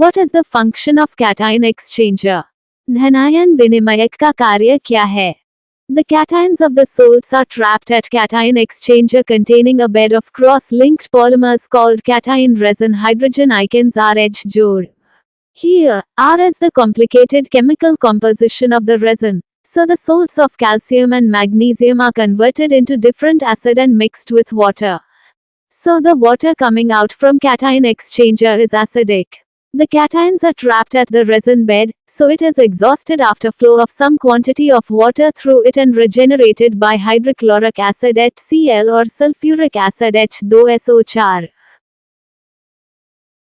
What is the function of cation exchanger? धनायन विनिमयक का कार्य क्या है? The cations of the salts are trapped at cation exchanger containing a bed of cross-linked polymers called cation resin. Hydrogen ions RH जोड़. Here, R is the complicated chemical composition of the resin. So the salts of calcium and magnesium are converted into different acid and mixed with water. So the water coming out from cation exchanger is acidic. The cations are trapped at the resin bed, so it is exhausted after flow of some quantity of water through it and regenerated by hydrochloric acid HCl or sulfuric acid H2SO4.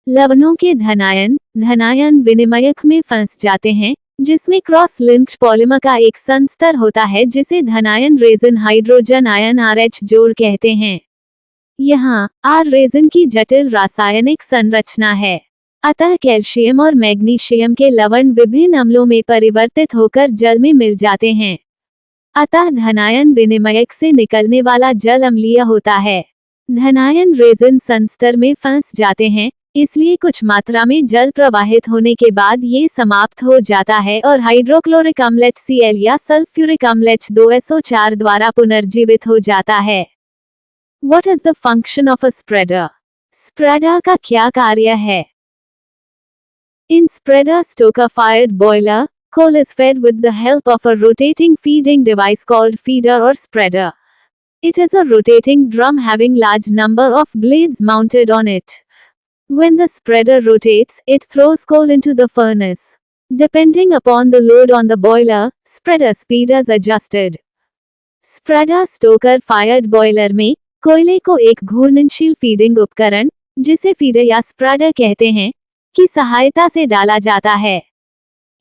लवणों के धनायन विनिमयक में फंस जाते हैं, जिसमें cross linked polymer का एक संस्तर होता है जिसे धनायन रेजिन हाइड्रोजन आयन RH जोड़ कहते हैं। यहाँ R रेजिन की जटिल रासायनिक संरचना है, अतः कैल्शियम और मैग्नीशियम के लवण विभिन्न अम्लों में परिवर्तित होकर जल में मिल जाते हैं। अतः धनायन विनिमयक से निकलने वाला जल अम्लीय होता है। धनायन रेजिन संस्तर में फंस जाते हैं, इसलिए कुछ मात्रा में जल प्रवाहित होने के बाद ये समाप्त हो जाता है और हाइड्रोक्लोरिक अम्ल HCl या सल्फ्यूरिक अम्ल H2SO4 द्वारा पुनर्जीवित हो जाता है। What is the function of a spreader? Spreader का क्या कार्य है? In spreader stoker-fired boiler, coal is fed with the help of a rotating feeding device called feeder or spreader. It is a rotating drum having large number of blades mounted on it. When the spreader rotates, it throws coal into the furnace. Depending upon the load on the boiler, spreader speed is adjusted. Spreader stoker-fired boiler में कोयले को एक घूर्णनशील feeding उपकरण, जिसे feeder या spreader कहते हैं, की सहायता से डाला जाता है।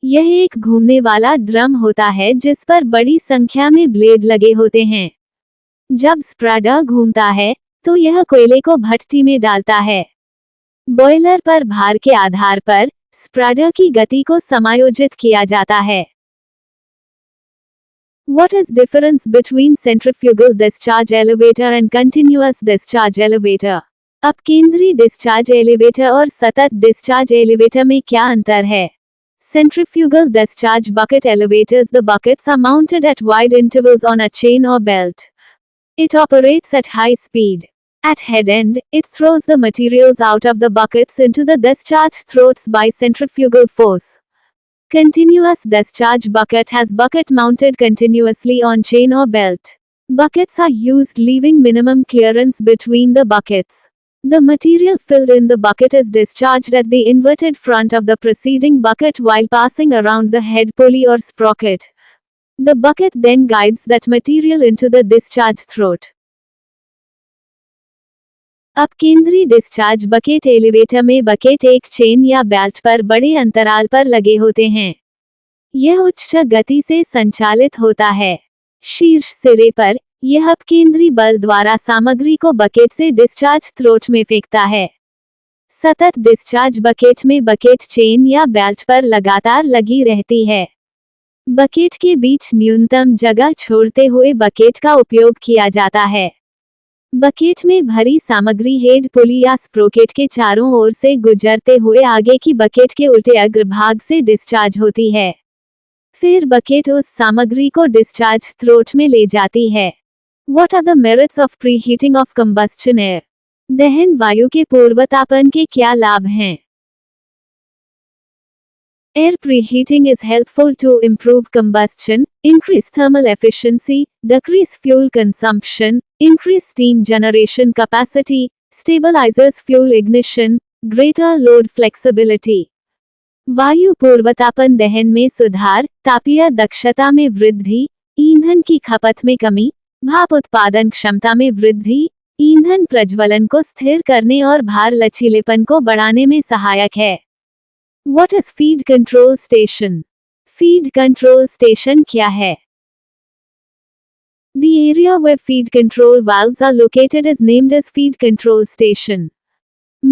यह एक घूमने वाला ड्रम होता है जिस पर बड़ी संख्या में ब्लेड लगे होते हैं। जब स्प्रेडर घूमता है, तो यह कोयले को भट्टी में डालता है। बॉयलर पर भार के आधार पर स्प्रेडर की गति को समायोजित किया जाता है। What is difference between centrifugal discharge elevator and continuous discharge elevator? अपकेंद्री डिस्चार्ज एलिवेटर और सतत डिस्चार्ज एलिवेटर में क्या अंतर है? Centrifugal discharge bucket elevators. The buckets are mounted at wide intervals on a chain or belt. It operates at high speed. At head end, it throws the materials out of the buckets into the discharge throats by centrifugal force. Continuous discharge bucket has bucket mounted continuously on chain or belt. Buckets are used leaving minimum clearance between the buckets. The material filled in the bucket is discharged at the inverted front of the preceding bucket while passing around the head pulley or sprocket. The bucket then guides that material into the discharge throat. अपकेंद्री discharge bucket elevator में bucket एक chain या belt पर बड़े अंतराल पर लगे होते हैं। यह उच्च गति से संचालित होता है। शीर्ष सिरे पर यह अपकेंद्री बल द्वारा सामग्री को बकेट से डिस्चार्ज थ्रोट में फेंकता है। सतत डिस्चार्ज बकेट में बकेट चेन या बेल्ट पर लगातार लगी रहती है। बकेट के बीच न्यूनतम जगह छोड़ते हुए बकेट का उपयोग किया जाता है। बकेट में भरी सामग्री हेड पुली या स्प्रोकेट के चारों ओर से गुजरते हुए आगे की बकेट के उल्टे अग्रभाग से डिस्चार्ज होती है। फिर बकेट उस सामग्री को डिस्चार्ज थ्रोट में ले जाती है। What are the merits of preheating of combustion air? दहन वायु के पूर्वतापन के क्या लाभ हैं? Air preheating is helpful to improve combustion, increase thermal efficiency, decrease fuel consumption, increase steam generation capacity, stabilizes fuel ignition, greater load flexibility. वायु पूर्वतापन दहन में सुधार, तापीय दक्षता में वृद्धि, ईंधन की खपत में कमी, भाप उत्पादन क्षमता में वृद्धि, ईंधन प्रज्वलन को स्थिर करने और भार लचीलेपन को बढ़ाने में सहायक है। What is feed control station? Feed control station क्या है? The area where feed control valves are located is named as feed control station.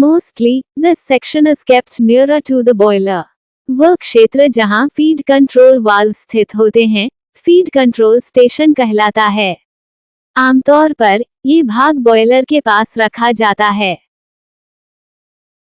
Mostly, this section is kept nearer to the boiler. वह क्षेत्र जहां feed control valve स्थित होते हैं, feed control station कहलाता है। आमतौर पर, ये भाग बॉयलर के पास रखा जाता है।